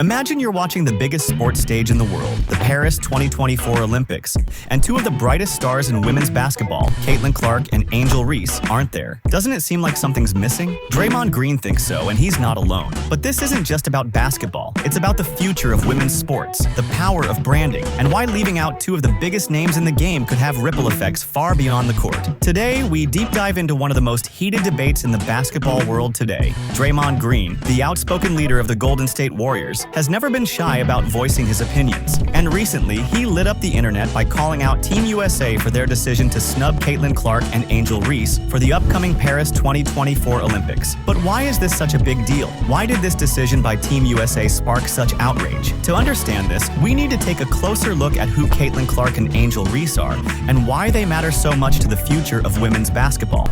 Imagine you're watching the biggest sports stage in the world, the Paris 2024 Olympics, and two of the brightest stars in women's basketball, Clark and Angel Reese, aren't there. Doesn't it seem like something's missing? Draymond Green thinks so, and he's not alone. But this isn't just about basketball. It's about the future of women's sports, the power of branding, and why leaving out two of the biggest names in the game could have ripple effects far beyond the court. Today, we deep dive into one of the most heated debates in the basketball world today. Draymond Green, the outspoken leader of the Golden State Warriors, has never been shy about voicing his opinions. And recently, he lit up the internet by calling out Team USA for their decision to snub Clark and Angel Reese for the upcoming Paris 2024 Olympics. But why is this such a big deal? Why did this decision by Team USA spark such outrage? To understand this, we need to take a closer look at who Clark and Angel Reese are and why they matter so much to the future of women's basketball.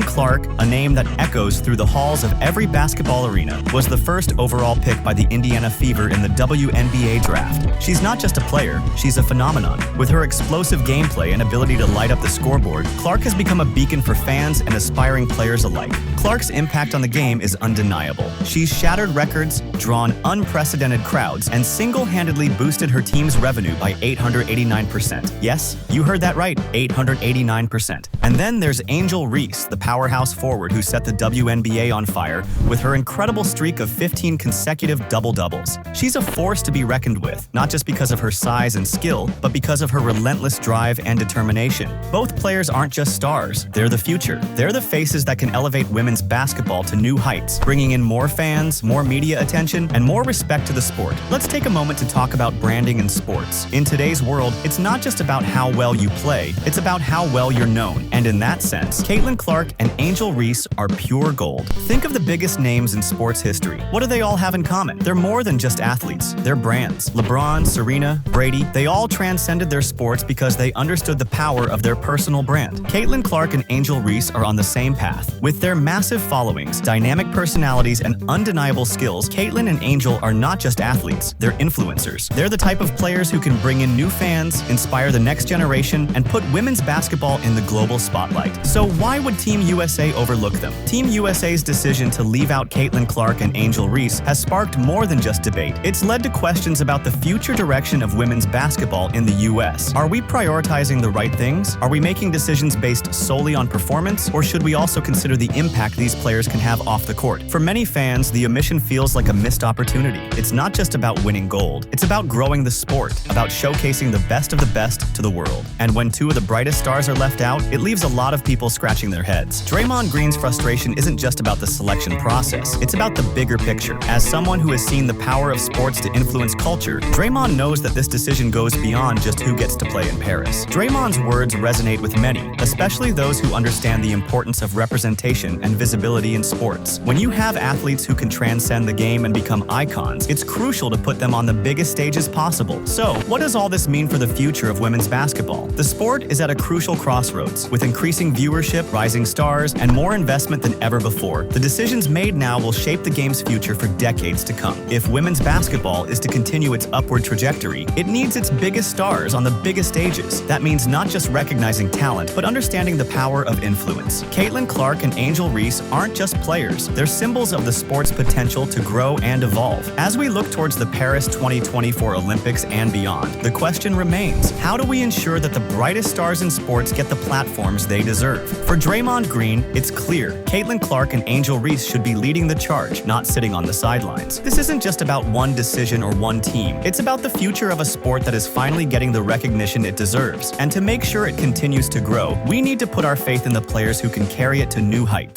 Clark, a name that echoes through the halls of every basketball arena, was the first overall pick by the Indiana Fever in the WNBA draft. She's not just a player, she's a phenomenon. With her explosive gameplay and ability to light up the scoreboard, Clark has become a beacon for fans and aspiring players alike. Clark's impact on the game is undeniable. She's shattered records, drawn unprecedented crowds, and single-handedly boosted her team's revenue by 889%. Yes, you heard that right, 889%. And then there's Angel Reese, the powerhouse forward who set the WNBA on fire with her incredible streak of 15 consecutive double-doubles. She's a force to be reckoned with, not just because of her size and skill, but because of her relentless drive and determination. Both players aren't just stars, they're the future. They're the faces that can elevate women's basketball to new heights, bringing in more fans, more media attention, and more respect to the sport. Let's take a moment to talk about branding in sports. In today's world, it's not just about how well you play, it's about how well you're known. And in that sense, Clark and Angel Reese are pure gold. Think of the biggest names in sports history. What do they all have in common? They're more than just athletes, they're brands. LeBron, Serena, Brady, they all transcended their sports because they understood the power of their personal brand. Clark and Angel Reese are on the same path. With their massive followings, dynamic personalities, and undeniable skills, Caitlin and Angel are not just athletes, they're influencers. They're the type of players who can bring in new fans, inspire the next generation, and put women's basketball in the global spotlight. So why would Team USA overlook them? Team USA's decision to leave out Clark and Angel Reese has sparked more than just debate. It's led to questions about the future direction of women's basketball in the US. Are we prioritizing the right things? Are we making decisions based solely on performance, or should we also consider the impact these players can have off the court? For many fans, the omission feels like a missed opportunity. It's not just about winning gold. It's about growing the sport, about showcasing the best of the best to the world. And when two of the brightest stars are left out, it leaves a lot of people scratching their heads. Draymond Green's frustration isn't just about the selection process. It's about the bigger picture. As someone who has seen the power of sports to influence culture, Draymond knows that this decision goes beyond just who gets to play in Paris. Draymond's words resonate with many, especially those who understand the importance of representation and visibility in sports. When you have athletes who can transcend the game and become icons, it's crucial to put them on the biggest stages possible. So, what does all this mean for the future of women's basketball? The sport is at a crucial crossroads, with increasing viewership, rising stars, and more investment than ever before. The decisions made now will shape the game's future for decades to come. If women's basketball is to continue its upward trajectory, it needs its biggest stars on the biggest stages. That means not just recognizing talent, but understanding the power of influence. Clark and Angel Reese aren't just players, they're symbols of the sport's potential to grow and evolve. As we look towards the Paris 2024 Olympics and beyond, the question remains, how do we ensure that the brightest stars in sports get the platforms they deserve? For Draymond Green, it's clear, Clark and Angel Reese should be leading the charge, not sitting on the sidelines. This isn't just about one decision or one team. It's about the future of a sport that is finally getting the recognition it deserves. And to make sure it continues to grow, we need to put our faith in the players who can carry it to new heights.